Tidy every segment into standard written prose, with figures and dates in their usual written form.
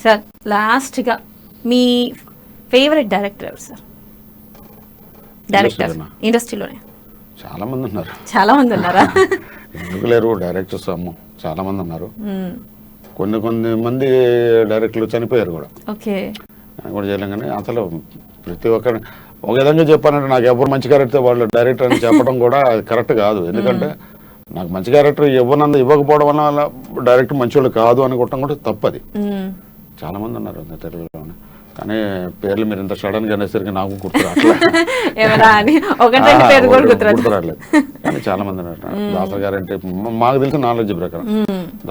Sir లాస్ట్గా మీ favourite director ఎవరు sir? Director ఇండస్ట్రీలోనే చాలా మంది ఉన్నారు. చాలా మంది ఉన్నారా? ఎందుకు లేరు డైరెక్టర్స్, అమ్మ చాలా మంది ఉన్నారు. కొన్ని మంది డైరెక్టర్లు చనిపోయారు కూడా. ఓకే, అని కూడా చేయలేం. కానీ అసలు ప్రతి ఒక్క ఒక విధంగా చెప్పానంటే నాకు ఎవరు మంచి క్యారెక్టర్ వాళ్ళు డైరెక్టర్ అని చెప్పడం కూడా కరెక్ట్ కాదు. ఎందుకంటే నాకు మంచి క్యారెక్టర్ ఇవ్వకపోవడం వల్ల డైరెక్టర్ మంచోళ్ళు కాదు అనుకోవటం కూడా తప్పది. చాలా మంది ఉన్నారు తెలుగులోనే, కానీ పేర్లు మీరు ఇంత సడన్ గా అనేసరికి నాకు గుర్తురాట్లేదు. కానీ చాలా మంది ఉన్నారు. దాసర్ గారంటే మాకు తెలిసిన నాలెడ్జ్ ప్రకారం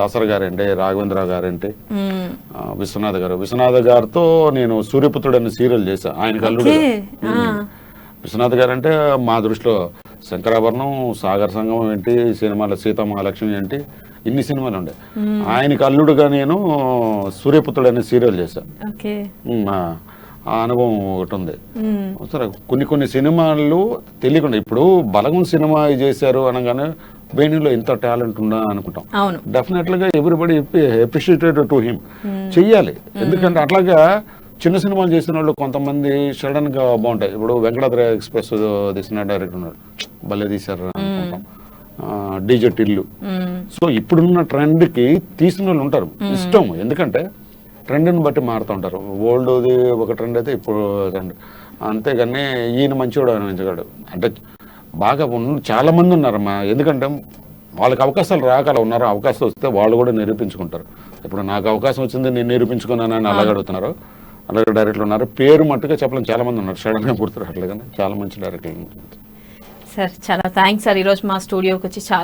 దాసర్ గారంటే, రాఘవేంద్రరావు గారంటే, విశ్వనాథ్ గారితో నేను సూర్యపుత్రుడు అనే సీరియల్ చేశా. ఆయనకి అల్లుడు. విశ్వనాథ్ గారంటే మా దృష్టిలో శంకరాభరణం, సాగర్ సంగమం ఏంటి, సినిమాలో సీతామహాలక్ష్మి ఏంటి, ఇన్ని సినిమాలు ఉండే. ఆయనకి అల్లుడుగా నేను సూర్యపుత్రుడు అనే సీరియల్ చేశా. ఆ అనుభవం ఒకటి ఉంది. సరే, కొన్ని సినిమాలు తెలియకుండా ఇప్పుడు బలగం సినిమా చేశారు అనగానే వేణులో ఇంత టాలెంట్ ఉందా అనుకుంటాం. డెఫినెట్ గా ఎవ్రీబడి అప్రిషియేటెడ్ టు హిమ్ చెయ్యాలి. ఎందుకంటే అట్లాగా చిన్న సినిమాలు చేసిన వాళ్ళు కొంతమంది సడన్ గా బాగుంటాయి. ఇప్పుడు వెంకటాద్రి ఎక్స్ప్రెస్ తీసిన డైరెక్టర్ ఉన్నాడు, భలే తీశారు అనుకుంటాం. డీజే టిల్లు. సో ఇప్పుడున్న ట్రెండ్ కి తీసిన వాళ్ళు ఉంటారు, ఇష్టం. ఎందుకంటే ట్రెండ్ని బట్టి మారుతూ ఉంటారు. ఓల్డ్ది ఒక ట్రెండ్ అయితే ఇప్పుడు ట్రెండ్. అంతేగాని ఈయన మంచివాడు మంచివాడు అంటే బాగా చాలా మంది ఉన్నారమ్మా. ఎందుకంటే వాళ్ళకి అవకాశాలు రాక ఉన్నారు. అవకాశం వస్తే వాళ్ళు కూడా నిరూపించుకుంటారు. ఇప్పుడు నాకు అవకాశం వచ్చింది, నేను నిరూపించుకున్నానని అలాగే అడుగుతున్నారు. అలాగే డైరెక్టర్లు ఉన్నారు. పేరు మట్టుగా చెప్పలేం, చాలా మంది ఉన్నారు. సడన్ గా గుర్తురాట్లేదు, కానీ చాలా మంచి డైరెక్టర్లు ఉన్నారు. సార్ చాలా థ్యాంక్స్ సార్, ఈరోజు మా స్టూడియోకి వచ్చి చాలా